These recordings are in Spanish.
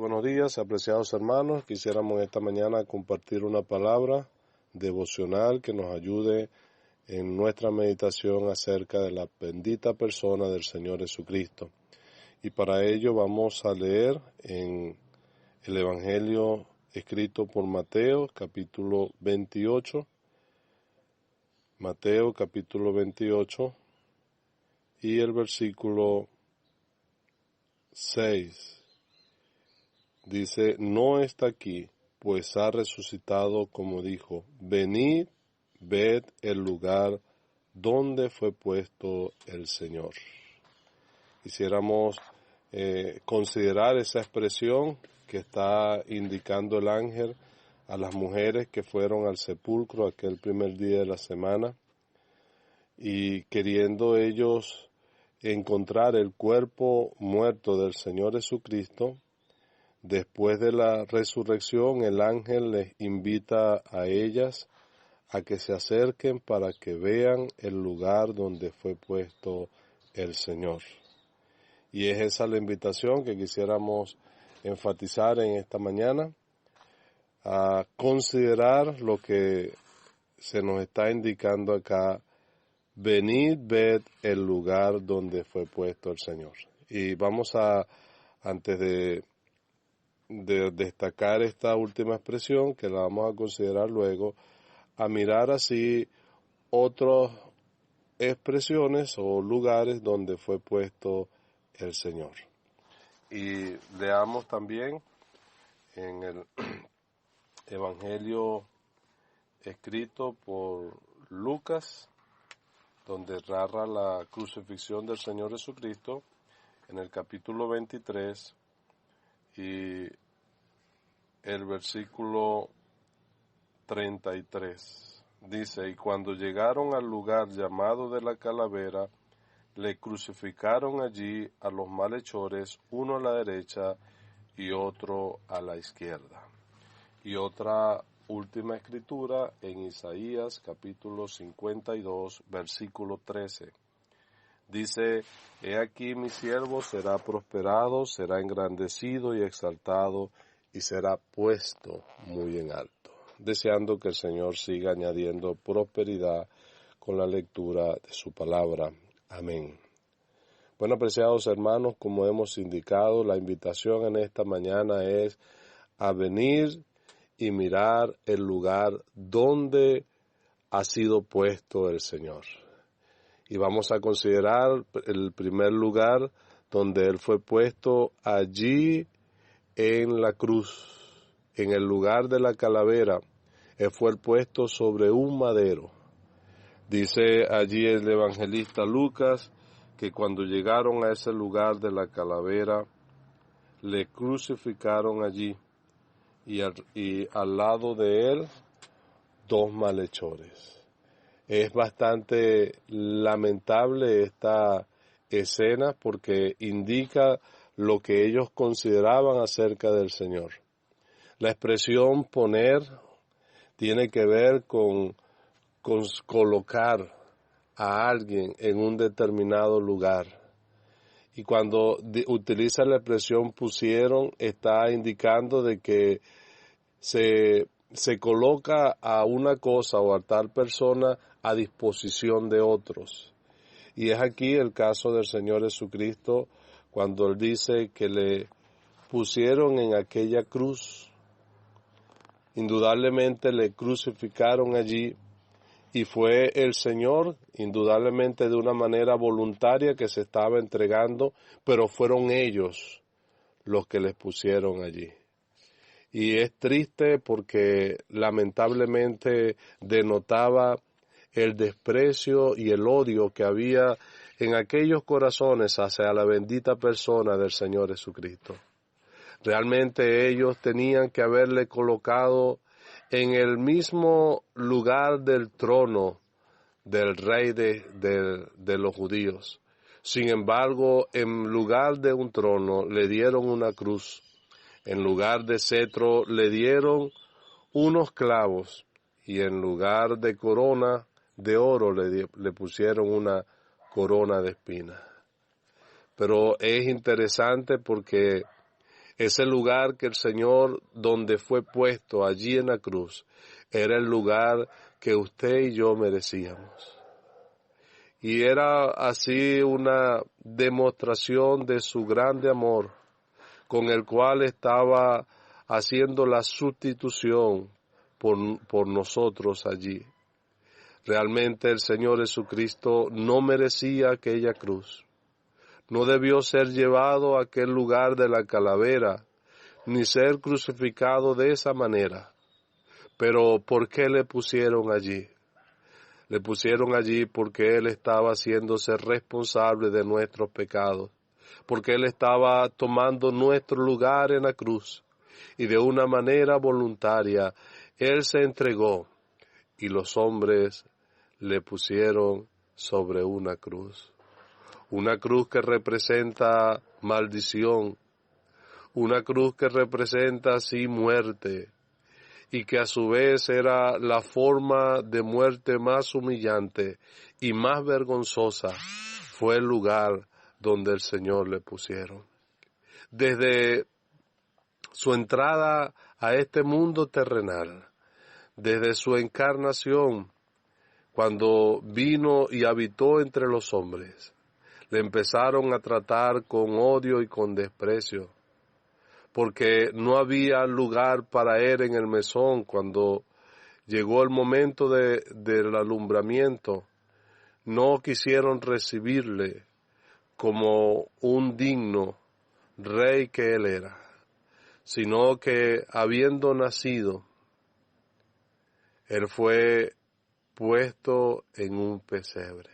Buenos días, apreciados hermanos. Quisiéramos esta mañana compartir una palabra devocional que nos ayude en nuestra meditación acerca de la bendita persona del Señor Jesucristo. Y para ello vamos a leer en el Evangelio escrito por Mateo, capítulo 28. Mateo, capítulo 28, y el versículo 6. Dice, no está aquí, pues ha resucitado como dijo, venid, ved el lugar donde fue puesto el Señor. Quisiéramos considerar esa expresión que está indicando el ángel a las mujeres que fueron al sepulcro aquel primer día de la semana y queriendo ellos encontrar el cuerpo muerto del Señor Jesucristo. Después de la resurrección, el ángel les invita a ellas a que se acerquen para que vean el lugar donde fue puesto el Señor. Y es esa la invitación que quisiéramos enfatizar en esta mañana, a considerar lo que se nos está indicando acá. Venid, ved el lugar donde fue puesto el Señor. Y vamos a, antes de destacar esta última expresión, que la vamos a considerar luego, a mirar así otras expresiones o lugares donde fue puesto el Señor. Y leamos también en el Evangelio escrito por Lucas, donde narra la crucifixión del Señor Jesucristo, en el capítulo 23, y el versículo 33 dice, y cuando llegaron al lugar llamado de la calavera, le crucificaron allí a los malhechores, uno a la derecha y otro a la izquierda. Y otra última escritura en Isaías capítulo 52, versículo 13. Dice, he aquí mi siervo será prosperado, será engrandecido y exaltado, y será puesto muy en alto. Deseando que el Señor siga añadiendo prosperidad con la lectura de su palabra. Amén. Bueno, apreciados hermanos, como hemos indicado, la invitación en esta mañana es a venir y mirar el lugar donde ha sido puesto el Señor. Y vamos a considerar el primer lugar donde Él fue puesto, allí en la cruz, en el lugar de la calavera. Él fue puesto sobre un madero. Dice allí el evangelista Lucas que cuando llegaron a ese lugar de la calavera, le crucificaron allí y al lado de Él, dos malhechores. Es bastante lamentable esta escena porque indica lo que ellos consideraban acerca del Señor. La expresión poner tiene que ver con colocar a alguien en un determinado lugar. Y cuando utiliza la expresión pusieron, está indicando de que se coloca a una cosa o a tal persona a disposición de otros. Y es aquí el caso del Señor Jesucristo, cuando Él dice que le pusieron en aquella cruz. Indudablemente le crucificaron allí y fue el Señor, indudablemente de una manera voluntaria que se estaba entregando, pero fueron ellos los que les pusieron allí. Y es triste porque lamentablemente denotaba el desprecio y el odio que había en aquellos corazones hacia la bendita persona del Señor Jesucristo. Realmente ellos tenían que haberle colocado en el mismo lugar del trono del rey de los judíos. Sin embargo, en lugar de un trono le dieron una cruz. En lugar de cetro le dieron unos clavos y en lugar de corona de oro le pusieron una corona de espinas. Pero es interesante porque Ese lugar que el Señor, donde fue puesto allí en la cruz, era el lugar que usted y yo merecíamos. Y era así una demostración de su grande amor, con el cual estaba haciendo la sustitución por nosotros allí. Realmente el Señor Jesucristo no merecía aquella cruz. No debió ser llevado a aquel lugar de la calavera, ni ser crucificado de esa manera. Pero ¿por qué le pusieron allí? Le pusieron allí porque Él estaba haciéndose responsable de nuestros pecados, porque Él estaba tomando nuestro lugar en la cruz, y de una manera voluntaria Él se entregó, y los hombres le pusieron sobre una cruz que representa maldición, una cruz que representa así muerte, y que a su vez era la forma de muerte más humillante y más vergonzosa. Fue el lugar donde el Señor le pusieron. Desde su entrada a este mundo terrenal, desde su encarnación, cuando vino y habitó entre los hombres, le empezaron a tratar con odio y con desprecio, porque no había lugar para él en el mesón. Cuando llegó el momento del alumbramiento, no quisieron recibirle como un digno rey que él era, sino que habiendo nacido, él fue puesto en un pesebre.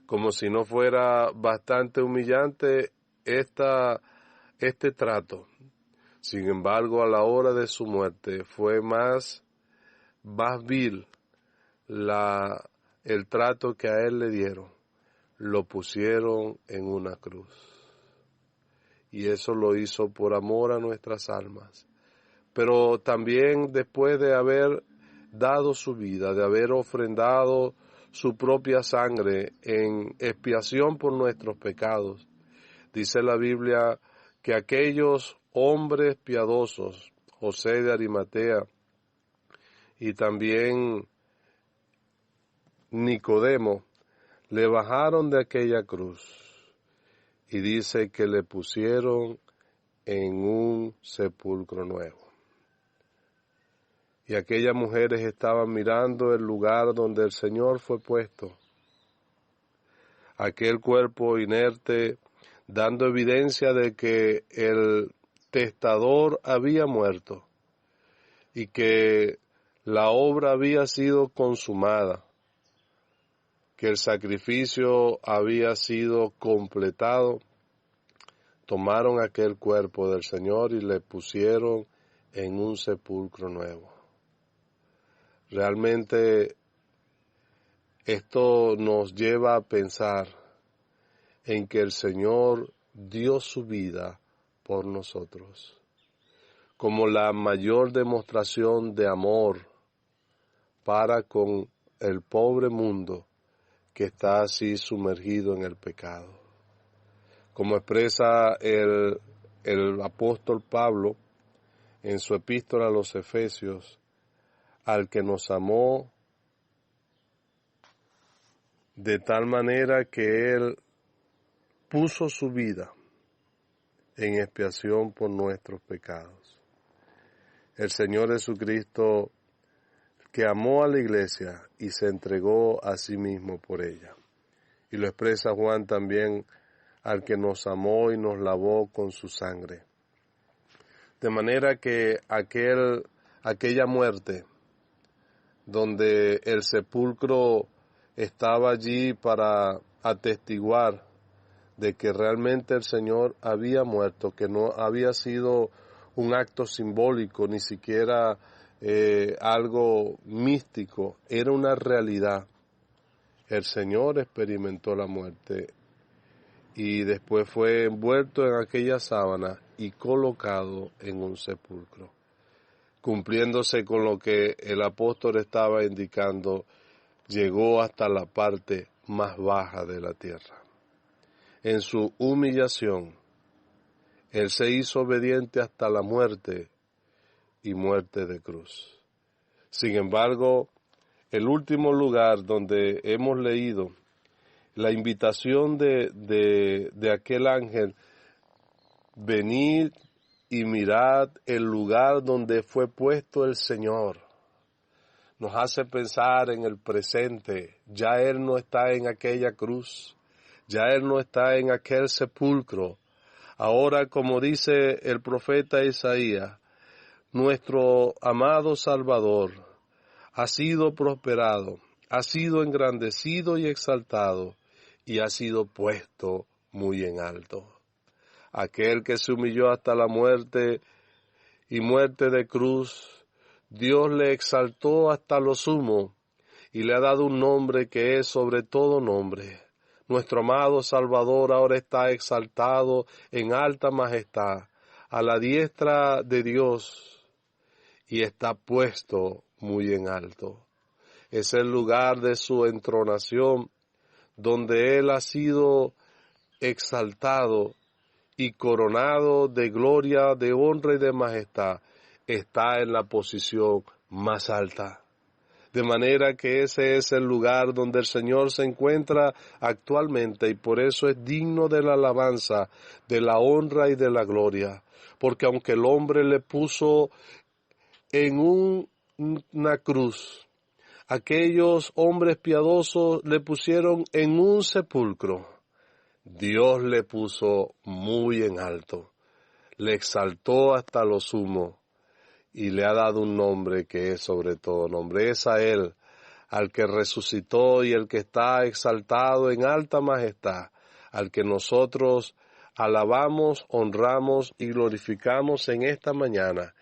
Como si no fuera bastante humillante este trato. Sin embargo, a la hora de su muerte fue más vil el trato que a él le dieron. Lo pusieron en una cruz. Y eso lo hizo por amor a nuestras almas. Pero también después de haber dado su vida, de haber ofrendado su propia sangre en expiación por nuestros pecados. Dice la Biblia que aquellos hombres piadosos, José de Arimatea y también Nicodemo, le bajaron de aquella cruz y dice que le pusieron en un sepulcro nuevo. Y aquellas mujeres estaban mirando el lugar donde el Señor fue puesto. Aquel cuerpo inerte, dando evidencia de que el testador había muerto y que la obra había sido consumada, que el sacrificio había sido completado. Tomaron aquel cuerpo del Señor y le pusieron en un sepulcro nuevo. Realmente esto nos lleva a pensar en que el Señor dio su vida por nosotros, como la mayor demostración de amor para con el pobre mundo que está así sumergido en el pecado. Como expresa el apóstol Pablo en su epístola a los Efesios, al que nos amó de tal manera que Él puso su vida en expiación por nuestros pecados. El Señor Jesucristo, que amó a la iglesia y se entregó a sí mismo por ella. Y lo expresa Juan también, al que nos amó y nos lavó con su sangre. De manera que aquella muerte, donde el sepulcro estaba allí para atestiguar de que realmente el Señor había muerto, que no había sido un acto simbólico, ni siquiera algo místico, era una realidad. El Señor experimentó la muerte y después fue envuelto en aquella sábana y colocado en un sepulcro, cumpliéndose con lo que el apóstol estaba indicando. Llegó hasta la parte más baja de la tierra. En su humillación, Él se hizo obediente hasta la muerte y muerte de cruz. Sin embargo, el último lugar donde hemos leído la invitación de aquel ángel, venid y mirad el lugar donde fue puesto el Señor, nos hace pensar en el presente. Ya Él no está en aquella cruz, ya Él no está en aquel sepulcro. Ahora, como dice el profeta Isaías, nuestro amado Salvador ha sido prosperado, ha sido engrandecido y exaltado, y ha sido puesto muy en alto. Aquel que se humilló hasta la muerte y muerte de cruz, Dios le exaltó hasta lo sumo y le ha dado un nombre que es sobre todo nombre. Nuestro amado Salvador ahora está exaltado en alta majestad a la diestra de Dios y está puesto muy en alto. Es el lugar de su entronación donde Él ha sido exaltado y coronado de gloria, de honra y de majestad. Está en la posición más alta. De manera que ese es el lugar donde el Señor se encuentra actualmente y por eso es digno de la alabanza, de la honra y de la gloria. Porque aunque el hombre le puso en una cruz, aquellos hombres piadosos le pusieron en un sepulcro, Dios le puso muy en alto, le exaltó hasta lo sumo y le ha dado un nombre que es sobre todo nombre. Es a Él, al que resucitó y el que está exaltado en alta majestad, al que nosotros alabamos, honramos y glorificamos en esta mañana.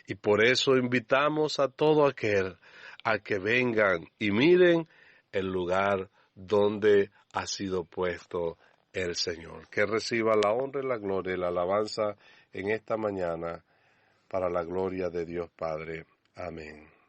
Y por eso invitamos a todo aquel a que vengan y miren el lugar donde ha sido puesto el Señor. Que reciba la honra y la gloria y la alabanza en esta mañana para la gloria de Dios Padre. Amén.